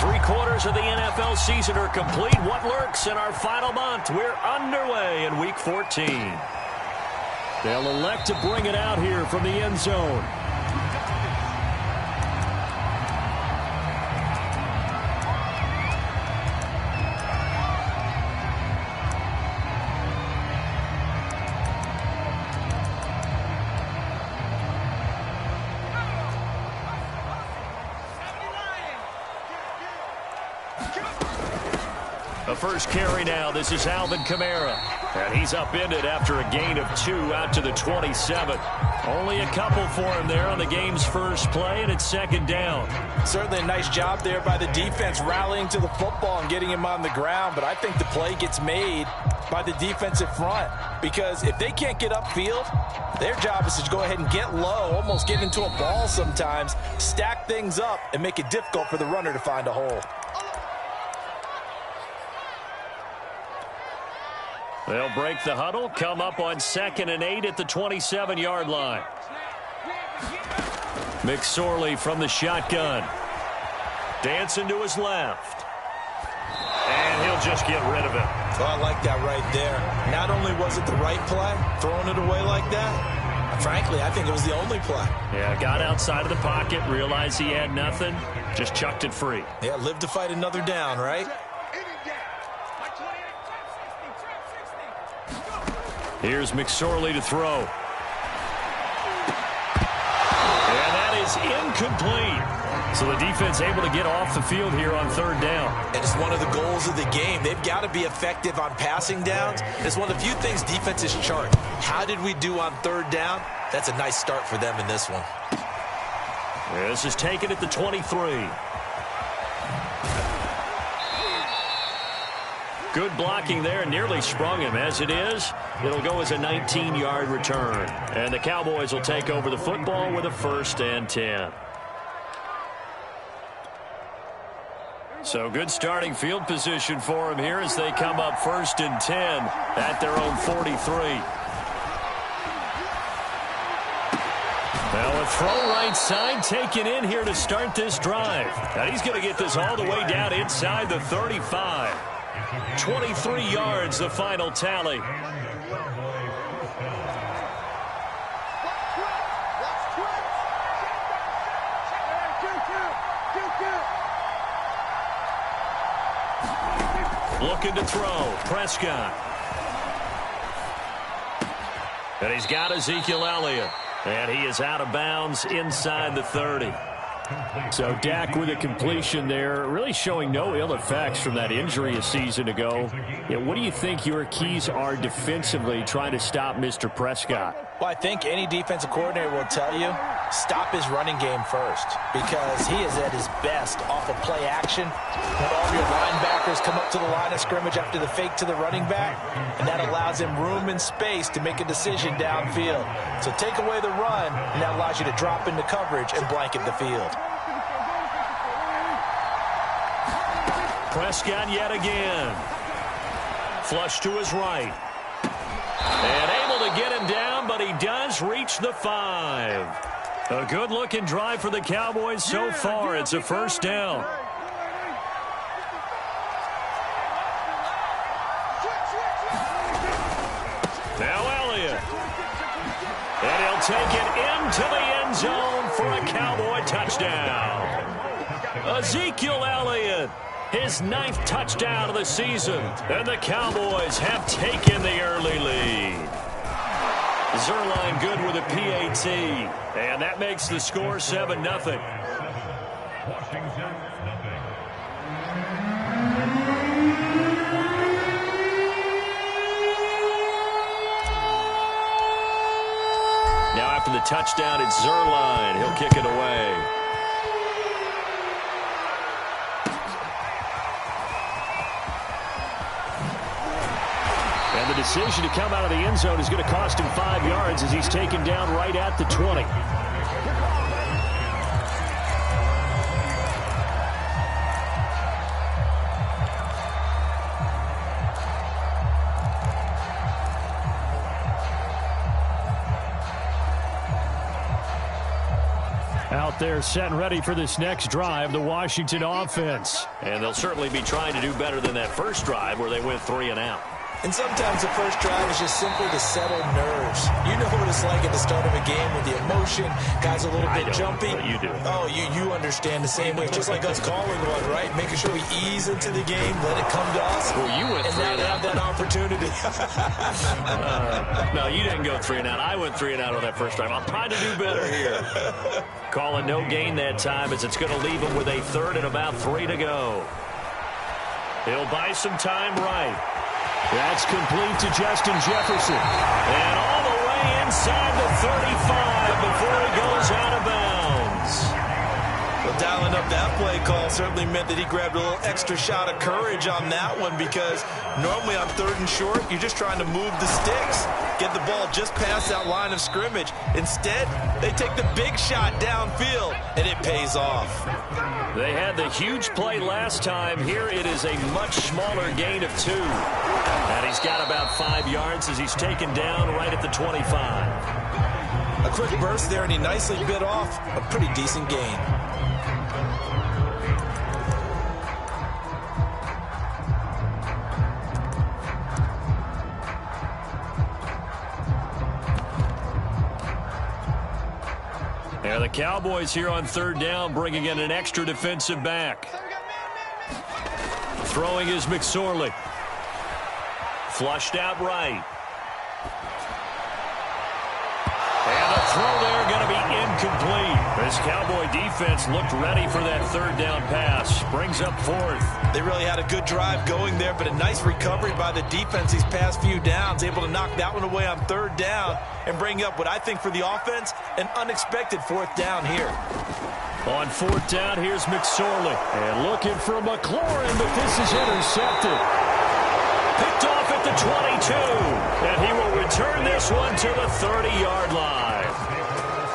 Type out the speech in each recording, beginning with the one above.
3/4 of the NFL season are complete. What lurks in our final month? We're underway in Week 14. They'll elect to bring it out here from the end zone. The first carry now. This is Alvin Kamara. And he's upended after a gain of 2 out to the 27. Only a couple for him there on the game's first play, and it's second down. Certainly a nice job there by the defense rallying to the football and getting him on the ground. But I think the play gets made by the defensive front, because if they can't get upfield, their job is to go ahead and get low, almost get into a ball sometimes, stack things up, and make it difficult for the runner to find a hole. They'll break the huddle, come up on 2nd and 8 at the 27-yard line. McSorley from the shotgun. Dancing to his left. And he'll just get rid of it. Oh, I like that right there. Not only was it the right play, throwing it away like that, frankly, I think it was the only play. Yeah, got outside of the pocket, realized he had nothing, just chucked it free. Yeah, live to fight another down, right? Here's McSorley to throw. And that is incomplete. So the defense able to get off the field here on 3rd down. And it's one of the goals of the game. They've got to be effective on passing downs. It's one of the few things defenses chart. How did we do on 3rd down? That's a nice start for them in this one. This is taken at the 23. Good blocking there, nearly sprung him. As it is, it'll go as a 19-yard return. And the Cowboys will take over the football with a 1st and 10. So good starting field position for them here as they come up 1st and 10 at their own 43. Well, a throw right side taken in here to start this drive. And he's going to get this all the way down inside the 35. 23 yards, the final tally. Looking to throw, Prescott. And he's got Ezekiel Elliott. And he is out of bounds inside the 30. So Dak with a completion there, really showing no ill effects from that injury a season ago. Yeah, what do you think your keys are defensively trying to stop Mr. Prescott? Well, I think any defensive coordinator will tell you, stop his running game first, because he is at his best off of play action. When all your linebackers come up to the line of scrimmage after the fake to the running back, and that allows him room and space to make a decision downfield. So take away the run, and that allows you to drop into coverage and blanket the field. Prescott yet again. Flush to his right. And able to get him down, but he does reach the 5. A good-looking drive for the Cowboys so far. It's a 1st down. Now Elliott. And he'll take it into the end zone for a Cowboy touchdown. Ezekiel Elliott, his 9th touchdown of the season. And the Cowboys have taken the early lead. Zerline good with a PAT. And that makes the score 7-0. Now after the touchdown, it's Zerline. He'll kick it away. And the decision to come out of the end zone is going to cost him 5 yards as he's taken down right at the 20. Out there setting ready for this next drive, the Washington offense. And they'll certainly be trying to do better than that first drive where they went 3 and out. And sometimes the first drive is just simply to settle nerves. You know what it's like at the start of a game with the emotion. Guys a little bit jumpy. You do. Oh, you understand the same way. Just like us calling one, right? Making sure we ease into the game, let it come to us. Well, you went and 3 now and they out. have that opportunity. No, you didn't go 3 and out. I went 3 and out on that first drive. I'm trying to do better here. Calling no gain that time as it's going to leave him with a 3rd and about 3 to go. He'll buy some time right. That's complete to Justin Jefferson. And all the way inside the 35 before he goes out of bounds. Well, dialing up that play call certainly meant that he grabbed a little extra shot of courage on that one, because normally on 3rd and short, you're just trying to move the sticks, get the ball just past that line of scrimmage. Instead, they take the big shot downfield, and it pays off. They had the huge play last time. Here it is a much smaller gain of 2. And he's got about 5 yards as he's taken down right at the 25. A quick burst there, and he nicely bit off a pretty decent gain. And the Cowboys here on 3rd down, bringing in an extra defensive back. Throwing is McSorley. Flushed out right. And the throw there going to be incomplete. This Cowboy defense looked ready for that 3rd down pass. Brings up 4th. They really had a good drive going there, but a nice recovery by the defense these past few downs. Able to knock that one away on 3rd down and bring up what I think for the offense, an unexpected 4th down here. On 4th down, here's McSorley. And looking for McLaurin, but this is intercepted. Picked off at the 22. And he will return this one to the 30-yard line.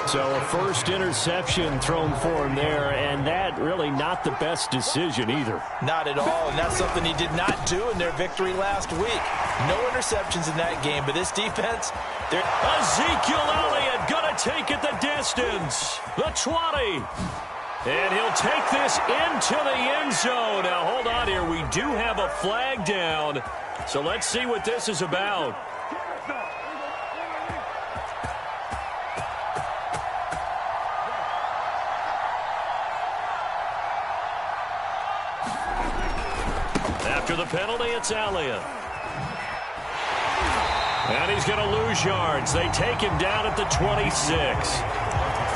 So a first interception thrown for him there, and that really not the best decision either. Not at all, and that's something he did not do in their victory last week. No interceptions in that game, but this defense, they're... Ezekiel Elliott going to take it the distance. The 20. And he'll take this into the end zone. Now, hold on here. We do have a flag down, so let's see what this is about. After the penalty, it's Elliott. And he's going to lose yards. They take him down at the 26.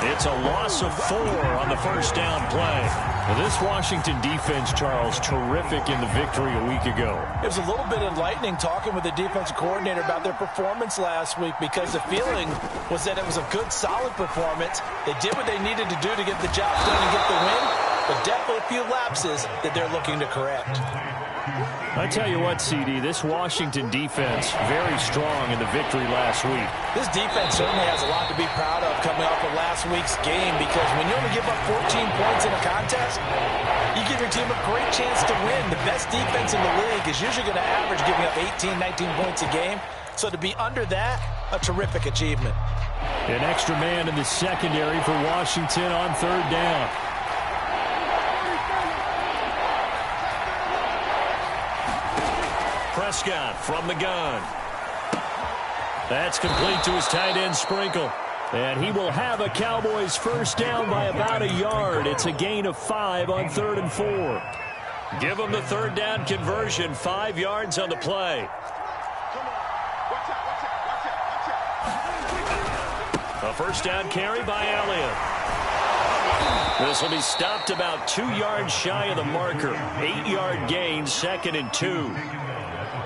It's a loss of 4 on the first down play. Now this Washington defense, Charles, terrific in the victory a week ago. It was a little bit enlightening talking with the defensive coordinator about their performance last week, because the feeling was that it was a good, solid performance. They did what they needed to do to get the job done and get the win, but definitely a few lapses that they're looking to correct. I tell you what, CD, this Washington defense, very strong in the victory last week. This defense certainly has a lot to be proud of coming off of last week's game, because when you only give up 14 points in a contest, you give your team a great chance to win. The best defense in the league is usually going to average giving up 18, 19 points a game. So to be under that, a terrific achievement. An extra man in the secondary for Washington on 3rd down. Prescott from the gun. That's complete to his tight end, Sprinkle. And he will have a Cowboys first down by about a yard. It's a gain of 5 on 3rd and 4. Give them the 3rd down conversion, 5 yards on the play. A first down carry by Elliott. This will be stopped about 2 yards shy of the marker. 8-yard gain, 2nd and 2.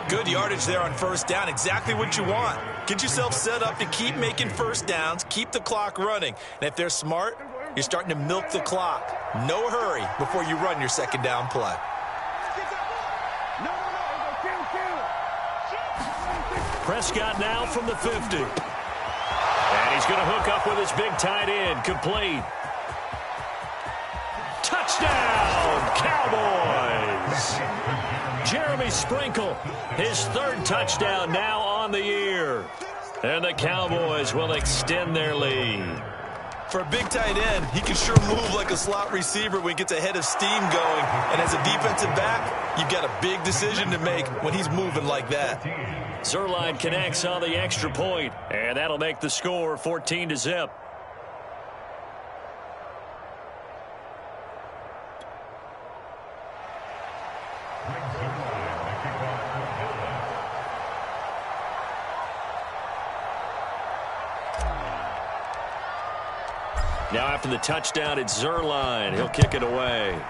Good yardage there on first down. Exactly what you want. Get yourself set up to keep making first downs, keep the clock running. And if they're smart, you're starting to milk the clock. No hurry before you run your second down play. Prescott now from the 50. And he's going to hook up with his big tight end. Complete. Touchdown, Cowboys! Jeremy Sprinkle, his 3rd touchdown now on the year. And the Cowboys will extend their lead. For a big tight end, he can sure move like a slot receiver when he gets a head of steam going. And as a defensive back, you've got a big decision to make when he's moving like that. Zerline connects on the extra point, and that'll make the score 14-0. Now after the touchdown, it's Zerline. He'll kick it away.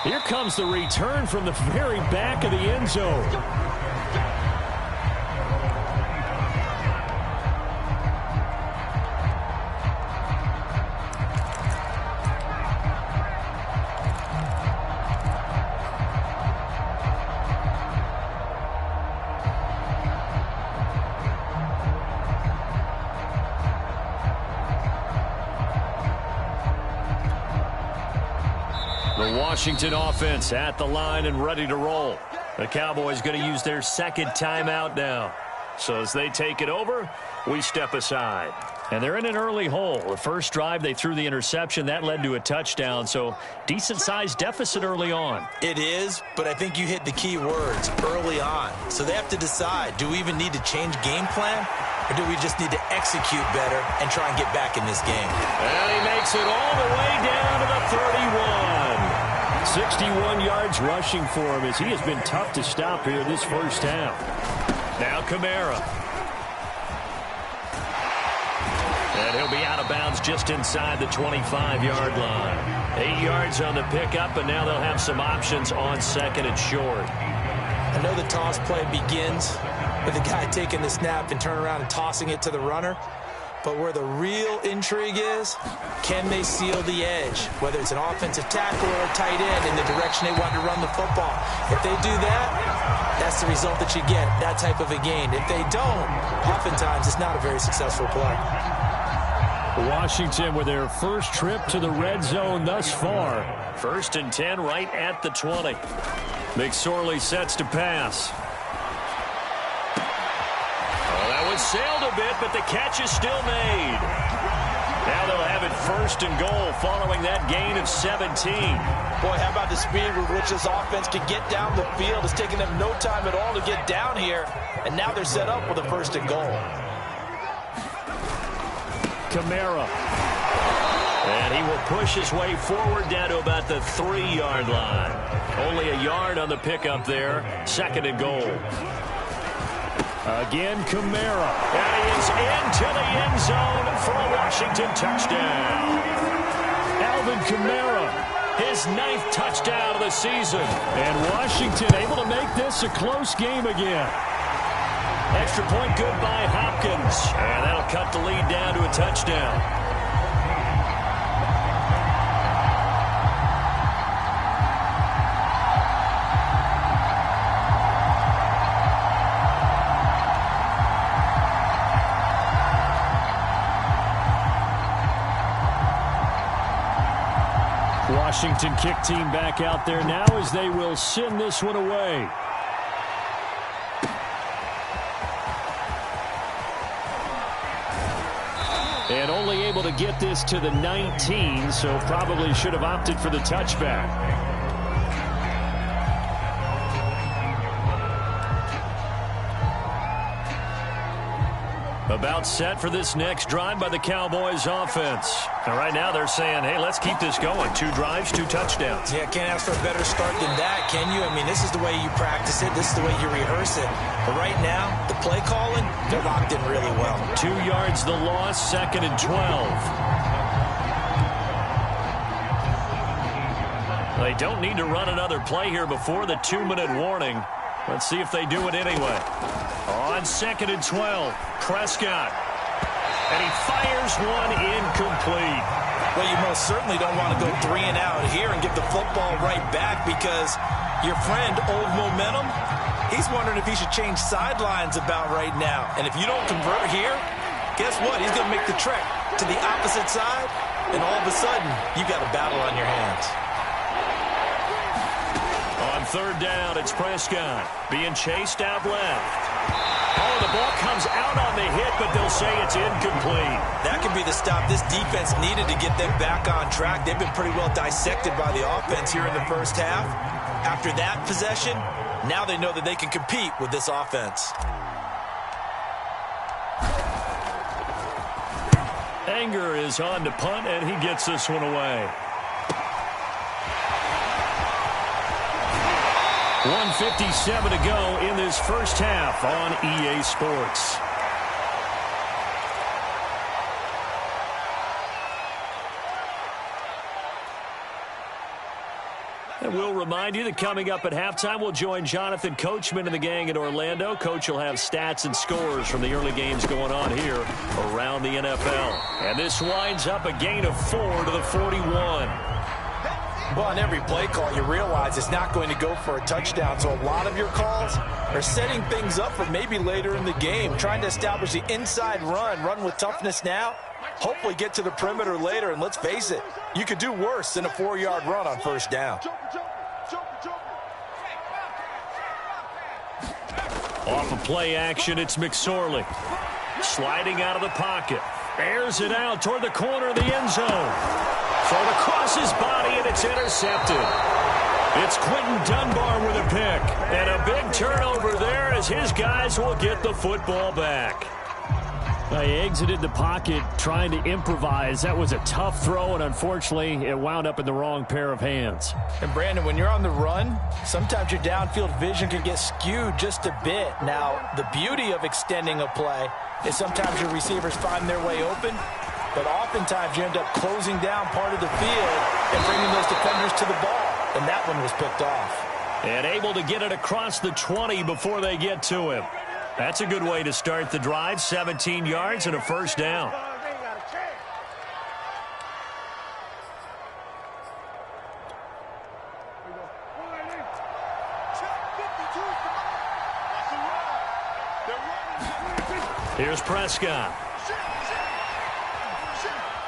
Here comes the return from the very back of the end zone. Washington offense at the line and ready to roll. The Cowboys going to use their second timeout now. So as they take it over, we step aside. And they're in an early hole. The first drive, they threw the interception. That led to a touchdown. So decent-sized deficit early on. It is, but I think you hit the key words, early on. So they have to decide, do we even need to change game plan? Or do we just need to execute better and try and get back in this game? And he makes it all the way down to the 31. 61 yards rushing for him as he has been tough to stop here this first half. Now Kamara. And he'll be out of bounds just inside the 25-yard line. 8 yards on the pickup, and now they'll have some options on second and short. I know the toss play begins with the guy taking the snap and turning around and tossing it to the runner. But where the real intrigue is, can they seal the edge? Whether it's an offensive tackle or a tight end in the direction they want to run the football. If they do that, that's the result that you get, that type of a gain. If they don't, oftentimes it's not a very successful play. Washington with their first trip to the red zone thus far. 1st and 10 right at the 20. McSorley sets to pass. Sailed a bit, but the catch is still made. Now they'll have it 1st and goal following that gain of 17. Boy, how about the speed with which this offense can get down the field? It's taking them no time at all to get down here, and now they're set up with a 1st and goal. Kamara. And he will push his way forward down to about the 3-yard line. Only a yard on the pickup there. 2nd and goal. Again, Kamara. And he is into the end zone for a Washington touchdown. Alvin Kamara, his 9th touchdown of the season. And Washington able to make this a close game again. Extra point good by Hopkins. And that'll cut the lead down to a touchdown. Washington kick team back out there now as they will send this one away. And only able to get this to the 19, so probably should have opted for the touchback. About set for this next drive by the Cowboys offense. And right now they're saying, hey, let's keep this going. 2 drives, 2 touchdowns. Yeah, can't ask for a better start than that, can you? I mean, this is the way you practice it. This is the way you rehearse it. But right now, the play calling, they're locked in really well. 2 yards the loss, 2nd and 12. They don't need to run another play here before the 2-minute warning. Let's see if they do it anyway. On 2nd and 12, Prescott. And he fires one incomplete. Well, you most certainly don't want to go 3 and out here and give the football right back because your friend, Old Momentum, he's wondering if he should change sidelines about right now. And if you don't convert here, guess what? He's going to make the trek to the opposite side, and all of a sudden, you got a battle on your hands. On On third down, it's Prescott being chased out left. Oh, the ball comes out on the hit, but they'll say it's incomplete. That could be the stop this defense needed to get them back on track. They've been pretty well dissected by the offense here in the first half. After that possession, now they know that they can compete with this offense. Anger is on to punt, and he gets this one away. 1:57 to go in this first half on EA Sports. And we'll remind you that coming up at halftime, we'll join Jonathan Coachman and the gang in Orlando. Coach will have stats and scores from the early games going on here around the NFL. And this winds up a gain of 4 to the 41. Well, on every play call, you realize it's not going to go for a touchdown. So a lot of your calls are setting things up for maybe later in the game, trying to establish the inside run with toughness now, hopefully get to the perimeter later. And let's face it, you could do worse than a 4-yard run on first down. Off of play action, it's McSorley. Sliding out of the pocket. Airs it out toward the corner of the end zone. Thrown across his body, and it's intercepted. It's Quentin Dunbar with a pick. And a big turnover there as his guys will get the football back. He exited the pocket trying to improvise. That was a tough throw, and unfortunately, it wound up in the wrong pair of hands. And, Brandon, when you're on the run, sometimes your downfield vision can get skewed just a bit. Now, the beauty of extending a play is sometimes your receivers find their way open, but oftentimes you end up closing down part of the field and bringing those defenders to the ball. And that one was picked off. And able to get it across the 20 before they get to him. That's a good way to start the drive. 17 yards and a first down. Here's Prescott.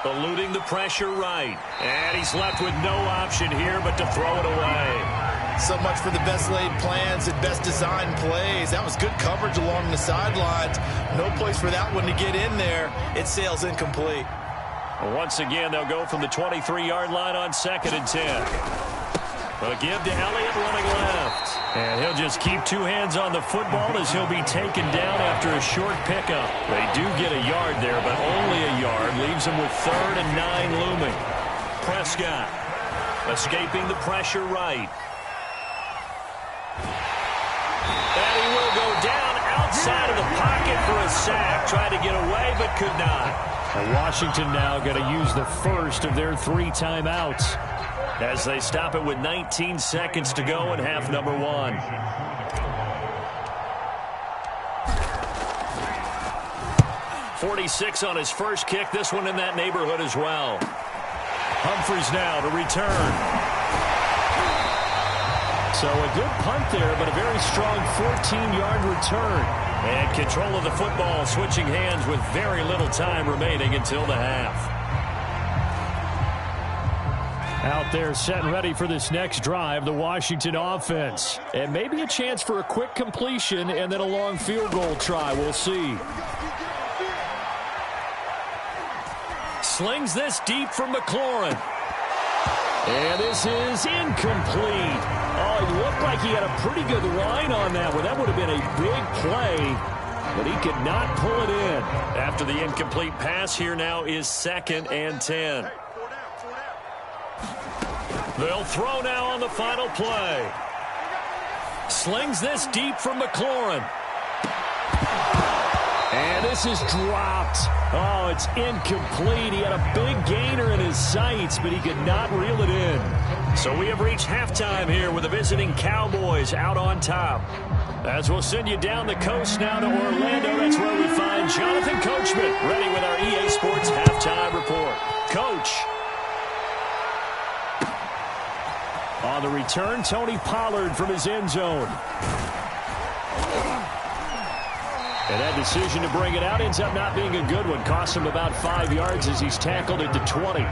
Eluding the pressure right. And he's left with no option here but to throw it away. So much for the best laid plans and best designed plays. That was good coverage along the sidelines. No place for that one to get in there. It sails incomplete. Once again, they'll go from the 23-yard line on 2nd and 10. A give to Elliott running left. And he'll just keep two hands on the football as he'll be taken down after a short pickup. They do get a yard there, but only a yard. Leaves them with 3rd and 9 looming. Prescott escaping the pressure right. And he will go down outside of the pocket for a sack. Tried to get away, but could not. And Washington now going to use the first of their 3 timeouts as they stop it with 19 seconds to go in half number 1. .46 on his first kick. This one in that neighborhood as well. Humphries now to return. So a good punt there, but a very strong 14-yard return. And control of the football, switching hands with very little time remaining until the half. Out there set and ready for this next drive, the Washington offense. And maybe a chance for a quick completion and then a long field goal try. We'll see. Slings this deep from McLaurin. And this is incomplete. Oh, it looked like he had a pretty good line on that one. That would have been a big play, but he could not pull it in. After the incomplete pass, here now is 2nd and 10. They'll throw now on the final play. Slings this deep from McLaurin. And this is dropped. Oh, it's incomplete. He had a big gainer in his sights, but he could not reel it in. So we have reached halftime here with the visiting Cowboys out on top. As we'll send you down the coast now to Orlando, that's where we find Jonathan Coachman, ready with our EA Sports halftime report. Coach. On the return, Tony Pollard from his end zone. And that decision to bring it out ends up not being a good one. Costs him about 5 yards as he's tackled at the 20.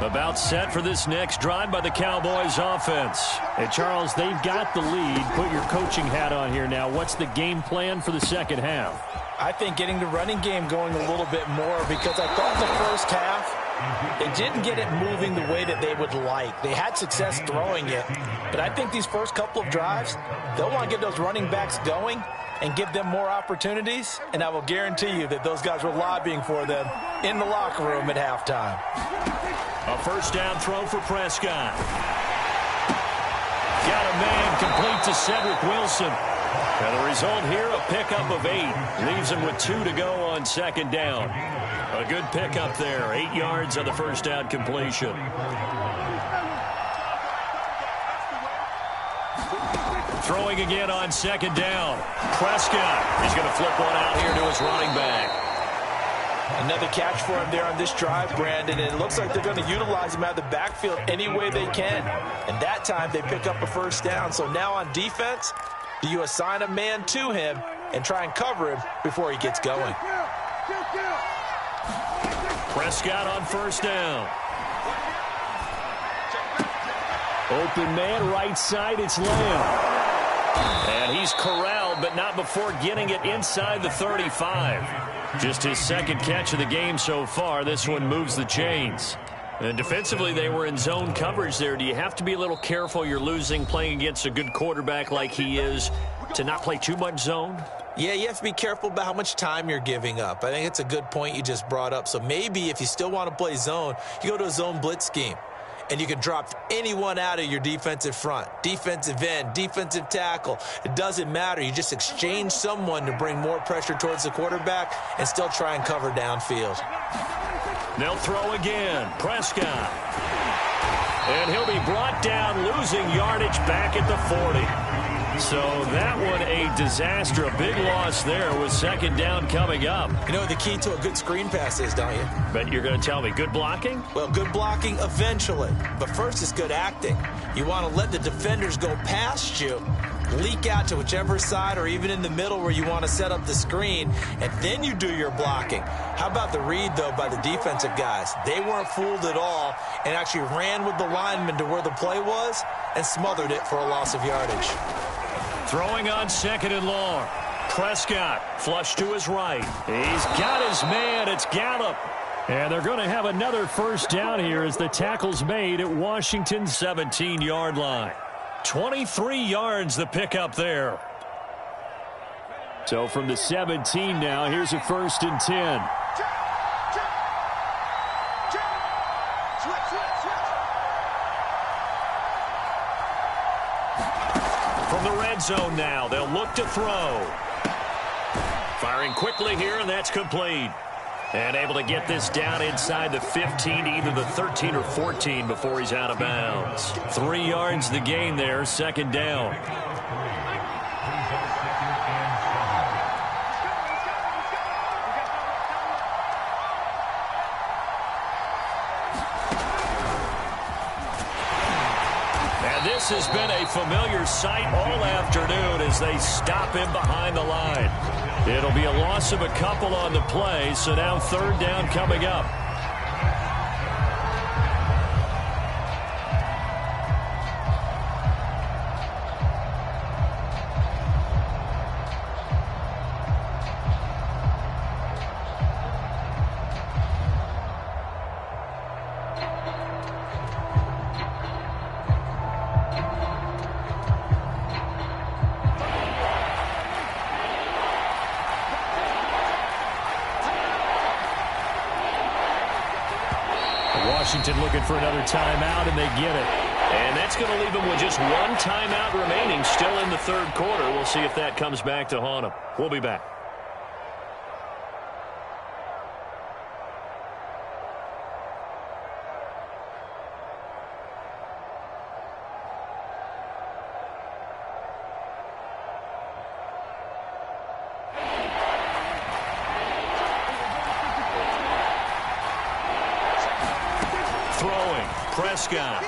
About set for this next drive by the Cowboys offense. And Charles, they've got the lead. Put your coaching hat on here now. What's the game plan for the second half? I think getting the running game going a little bit more, because I thought the first half they didn't get it moving the way that they would like. They had success throwing it, but I think these first couple of drives, they'll want to get those running backs going and give them more opportunities, and I will guarantee you that those guys were lobbying for them in the locker room at halftime. A first down throw for Prescott. Got a man complete to Cedric Wilson. And the result here, a pickup of 8. Leaves him with 2 to go on second down. A good pickup there. 8 yards on the first down completion. Throwing again on second down. Prescott. He's going to flip one out here to his running back. Another catch for him there on this drive, Brandon, and it looks like they're going to utilize him out of the backfield any way they can. And that time they pick up a first down. So now on defense, do you assign a man to him and try and cover him before he gets going? Prescott on first down. Open man, right side, it's Lamb. And he's corralled, but not before getting it inside the 35. Just his second catch of the game so far. This one moves the chains. And defensively, they were in zone coverage there. Do you have to be a little careful? You're losing playing against a good quarterback like he is to not play too much zone? Yeah, you have to be careful about how much time you're giving up. I think it's a good point you just brought up. So maybe if you still want to play zone, you go to a zone blitz scheme. And you can drop anyone out of your defensive front, defensive end, defensive tackle. It doesn't matter. You just exchange someone to bring more pressure towards the quarterback and still try and cover downfield. They'll throw again. Prescott. And he'll be brought down, losing yardage back at the 40. So that one a disaster. A big loss there with second down coming up. You know what the key to a good screen pass is, don't you? But you're going to tell me, good blocking? Well, good blocking eventually. But first it's good acting. You want to let the defenders go past you, leak out to whichever side or even in the middle where you want to set up the screen, and then you do your blocking. How about the read, though, by the defensive guys? They weren't fooled at all and actually ran with the lineman to where the play was and smothered it for a loss of yardage. Throwing on second and long. Prescott flush to his right. He's got his man. It's Gallup. And they're going to have another first down here as the tackle's made at Washington's 17-yard line. 23 yards the pickup there. So from the 17 now, here's a 1st and 10. From the red zone now, they'll look to throw. Firing quickly here, and that's complete. And able to get this down inside the 15, either the 13 or 14 before he's out of bounds. 3 yards the gain there, second down. And this has been a familiar sight all afternoon as they stop him behind the line. It'll be a loss of a couple on the play, so now third down coming up. Washington looking for another timeout, and they get it. And that's going to leave them with just one timeout remaining, still in the third quarter. We'll see if that comes back to haunt them. We'll be back. Prescott.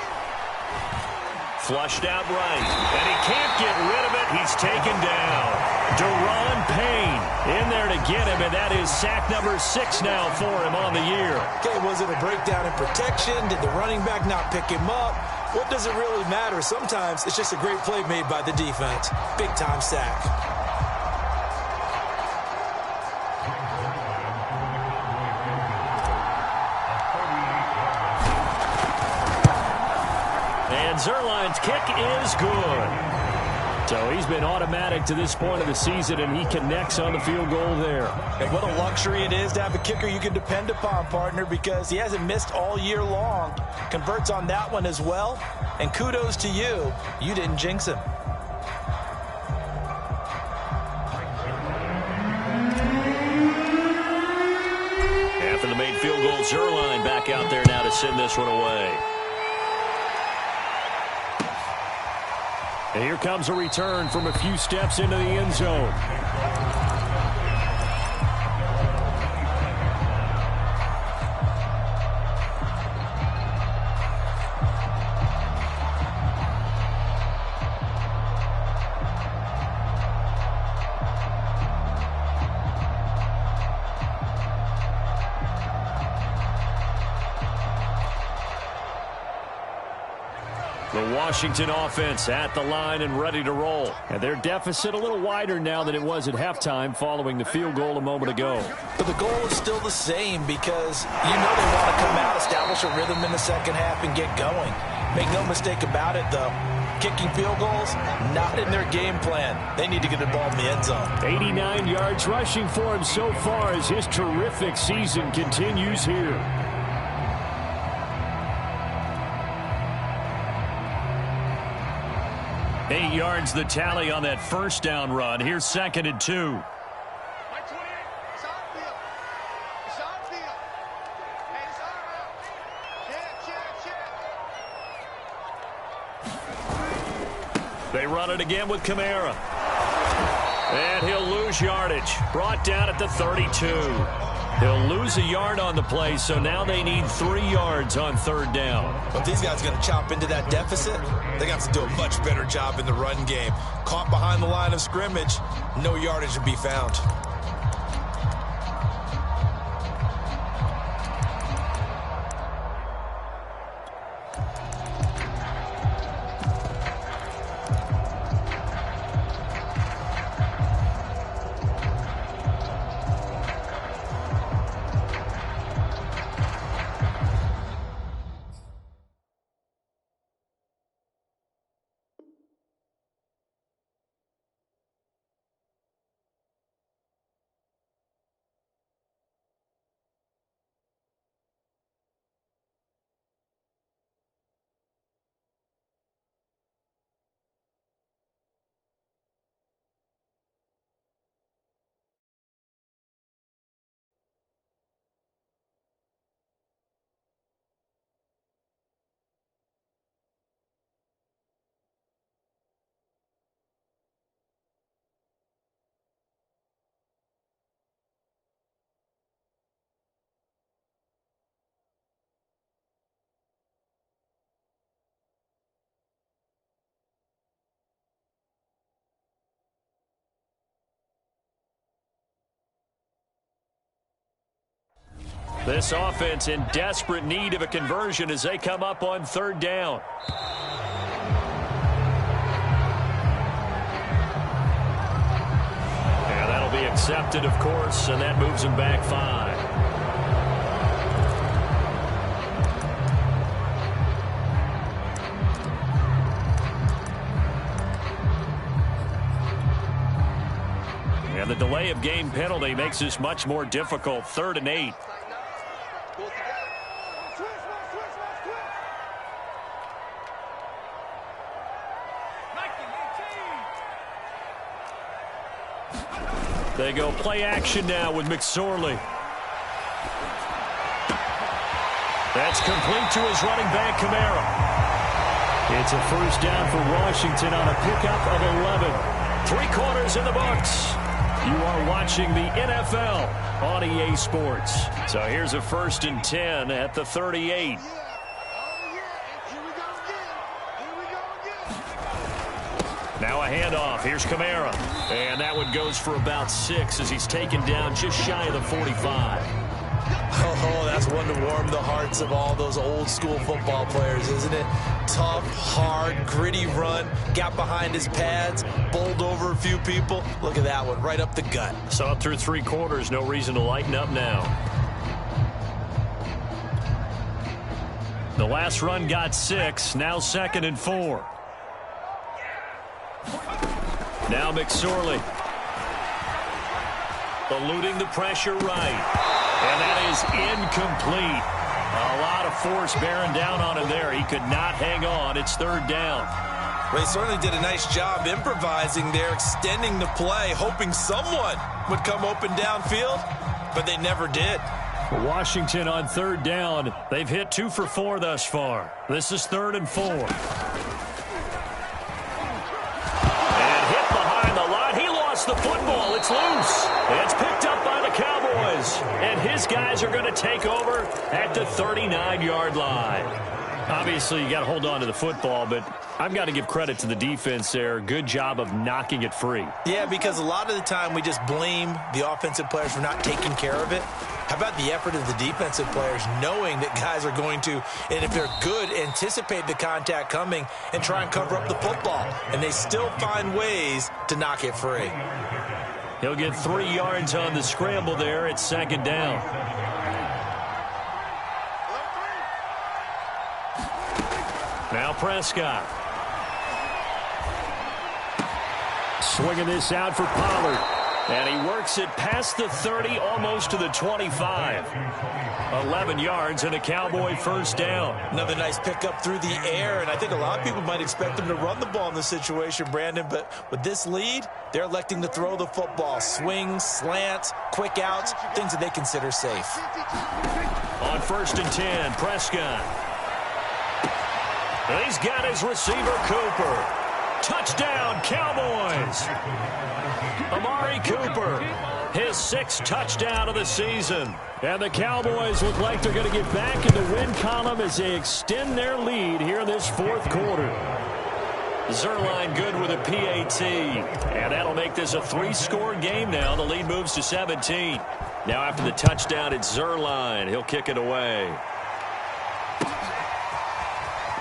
Flushed out right. And he can't get rid of it. He's taken down. Deron Payne in there to get him, and that is sack number 6 now for him on the year. Okay, was it a breakdown in protection? Did the running back not pick him up? What does it really matter? Sometimes it's just a great play made by the defense. Big-time sack. And Zuerlein's kick is good. So he's been automatic to this point of the season, and he connects on the field goal there. And what a luxury it is to have a kicker you can depend upon, partner, because he hasn't missed all year long. Converts on that one as well. And kudos to you. You didn't jinx him. After the made field goal, Zuerlein back out there now to send this one away. And here comes a return from a few steps into the end zone. The Washington offense at the line and ready to roll. And their deficit a little wider now than it was at halftime following the field goal a moment ago. But the goal is still the same because you know they want to come out, establish a rhythm in the second half, and get going. Make no mistake about it, though. Kicking field goals, not in their game plan. They need to get the ball in the end zone. 89 yards rushing for him so far as his terrific season continues here. 8 yards the tally on that first down run. Here's 2nd and 2. They run it again with Kamara. And he'll lose yardage. Brought down at the 32. He'll lose a yard on the play, so now they need 3 yards on 3rd down. But these guys are going to chop into that deficit. They got to do a much better job in the run game. Caught behind the line of scrimmage, no yardage to be found. This offense in desperate need of a conversion as they come up on 3rd down. And that'll be accepted, of course, and that moves them back 5. And the delay of game penalty makes this much more difficult. 3rd and 8. They go play action now with McSorley. That's complete to his running back, Kamara. It's a 1st down for Washington on a pickup of 11. 3 quarters in the books. You are watching the NFL on EA Sports. So here's a 1st and 10 at the 38. Now a handoff. Here's Kamara. And that one goes for about 6 as he's taken down just shy of the 45. Oh, that's one to warm the hearts of all those old school football players, isn't it? Tough, hard, gritty run. Got behind his pads, bowled over a few people. Look at that one, right up the gut. Saw it through 3 quarters. No reason to lighten up now. The last run got 6. Now 2nd and 4. Now McSorley. Eluding the pressure right. And that is incomplete. A lot of force bearing down on him there. He could not hang on. It's 3rd down. Well, he certainly did a nice job improvising there, extending the play, hoping someone would come open downfield, but they never did. Washington on 3rd down. They've hit 2 for 4 thus far. This is 3rd and 4. And hit behind the line. He lost the football. It's loose. It's picked up by the Cowboys. And his guys are going to take over at the 39-yard line. Obviously, you got to hold on to the football, but I've got to give credit to the defense there. Good job of knocking it free. Yeah, because a lot of the time we just blame the offensive players for not taking care of it. How about the effort of the defensive players knowing that guys are going to, and if they're good, anticipate the contact coming and try and cover up the football. And they still find ways to knock it free. He'll get 3 yards on the scramble there. It's 2nd down. Now Prescott. Swinging this out for Pollard. And he works it past the 30, almost to the 25. 11 yards and a Cowboy 1st down. Another nice pickup through the air, and I think a lot of people might expect them to run the ball in this situation, Brandon, but with this lead, they're electing to throw the football. Swings, slants, quick outs, things that they consider safe. On 1st and 10, Prescott. And he's got his receiver, Cooper. Touchdown, Cowboys! Amari Cooper, his 6th touchdown of the season. And the Cowboys look like they're going to get back in the win column as they extend their lead here in this 4th quarter. Zerline good with a PAT. And that'll make this a 3-score game now. The lead moves to 17. Now after the touchdown, it's Zerline. He'll kick it away.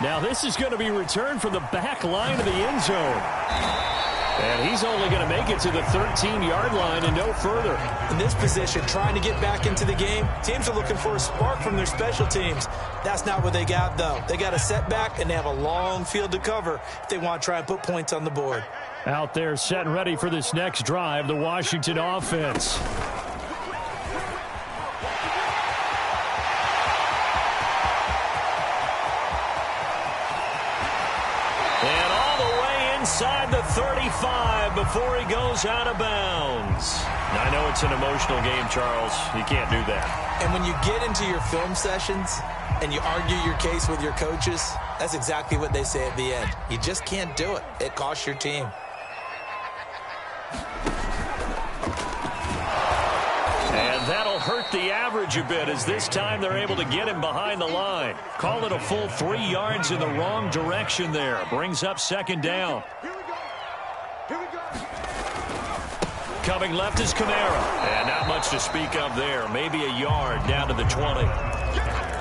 Now this is going to be returned from the back line of the end zone. And he's only going to make it to the 13-yard line and no further. In this position, trying to get back into the game, teams are looking for a spark from their special teams. That's not what they got, though. They got a setback, and they have a long field to cover if they want to try and put points on the board. Out there set and ready for this next drive, the Washington offense. Inside the 35 before he goes out of bounds. Now, I know it's an emotional game, Charles. You can't do that. And when you get into your film sessions and you argue your case with your coaches, that's exactly what they say at the end. You just can't do it. It costs your team. And that'll hurt the average a bit as this time they're able to get him behind the line. Call it a full 3 yards in the wrong direction there. Brings up 2nd down. Coming left is Kamara. And not much to speak of there. Maybe a yard down to the 20.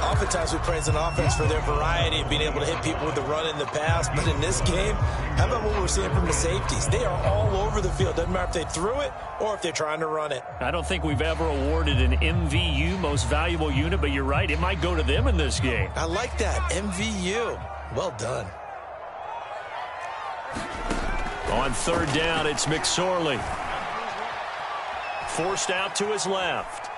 Oftentimes we praise an offense for their variety of being able to hit people with the run in the pass. But in this game, how about what we're seeing from the safeties? They are all over the field. Doesn't matter if they threw it or if they're trying to run it. I don't think we've ever awarded an MVU, most valuable unit, but you're right. It might go to them in this game. I like that. MVU. Well done. On 3rd down, it's McSorley. Forced out to his left.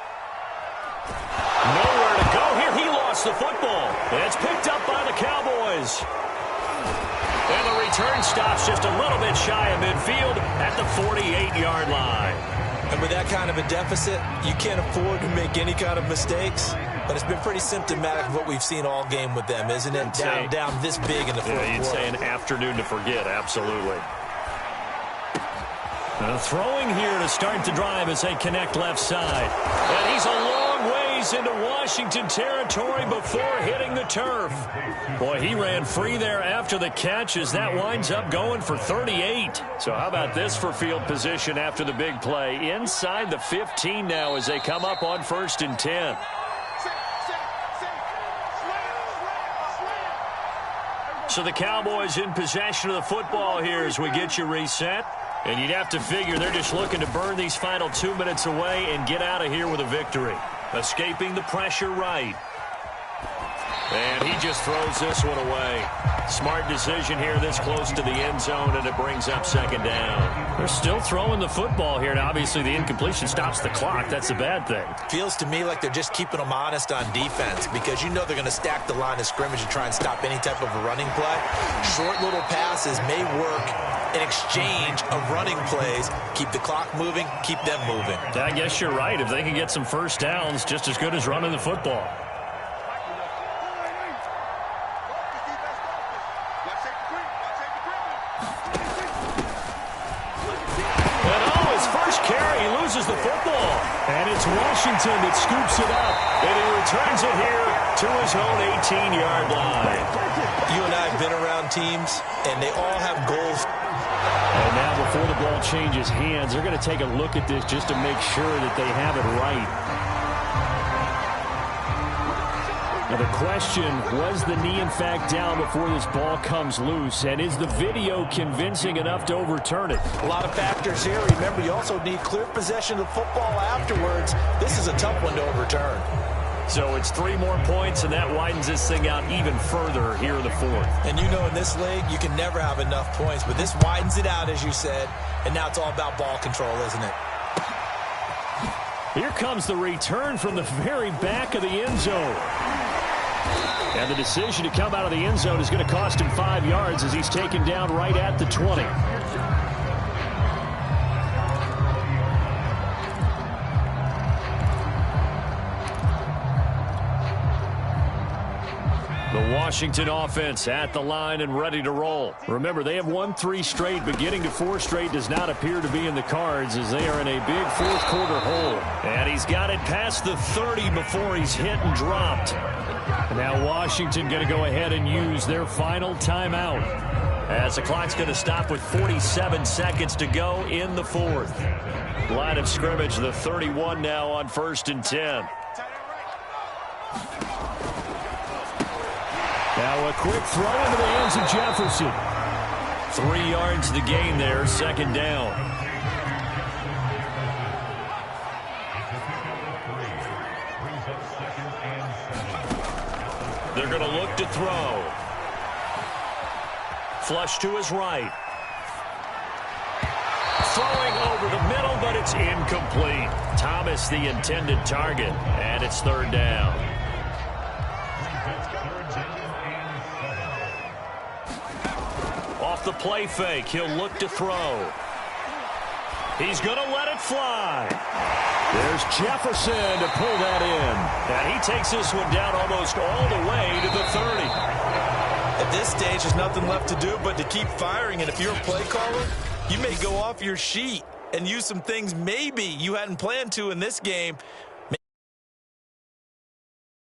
Nowhere to go here. He lost the football. It's picked up by the Cowboys. And the return stops just a little bit shy of midfield at the 48-yard line. And with that kind of a deficit, you can't afford to make any kind of mistakes. But it's been pretty symptomatic of what we've seen all game with them, isn't it? Down this big in the fourth quarter. You'd say an afternoon to forget, absolutely. Throwing here to start the drive as they connect left side. And he's a long ways he's into Washington territory before hitting the turf. Boy, he ran free there after the catch as that winds up going for 38. So how about this for field position after the big play? Inside the 15 now as they come up on 1st and 10. So the Cowboys in possession of the football here as we get you reset. And you'd have to figure they're just looking to burn these final 2 minutes away and get out of here with a victory. Escaping the pressure right. And he just throws this one away. Smart decision here this close to the end zone, and it brings up 2nd down. They're still throwing the football here, and obviously the incompletion stops the clock. That's a bad thing. Feels to me like they're just keeping them honest on defense because you know they're going to stack the line of scrimmage and try and stop any type of a running play. Short little passes may work in exchange of running plays. Keep the clock moving, keep them moving. I guess you're right. If they can get some first downs, just as good as running the football. Loses the football, and it's Washington that scoops it up, and he returns it here to his own 18-yard line. You and I have been around teams, and they all have goals. And now before the ball changes hands, they're going to take a look at this just to make sure that they have it right. Now the question, was the knee in fact down before this ball comes loose? And is the video convincing enough to overturn it? A lot of factors here. Remember, you also need clear possession of the football afterwards. This is a tough one to overturn. So it's 3 more points, and that widens this thing out even further here in the 4th. And you know in this league, you can never have enough points, but this widens it out, as you said, and now it's all about ball control, isn't it? Here comes the return from the very back of the end zone. And the decision to come out of the end zone is going to cost him 5 yards as he's taken down right at the 20. The Washington offense at the line and ready to roll. Remember, they have won 3 straight, but getting to 4 straight does not appear to be in the cards as they are in a big 4th quarter hole. And he's got it past the 30 before he's hit and dropped. And now Washington going to go ahead and use their final timeout as the clock's going to stop with 47 seconds to go in the 4th. Line of scrimmage, the 31 now on 1st and 10. Now a quick throw into the hands of Jefferson. 3 yards the gain there, 2nd down. They're going to look to throw. Flush to his right. Throwing over the middle, but it's incomplete. Thomas the intended target, and it's 3rd down. Off the play fake, he'll look to throw. He's going to let it fly. There's Jefferson to pull that in. And he takes this one down almost all the way to the 30. At this stage, there's nothing left to do but to keep firing. And if you're a play caller, you may go off your sheet and use some things maybe you hadn't planned to in this game.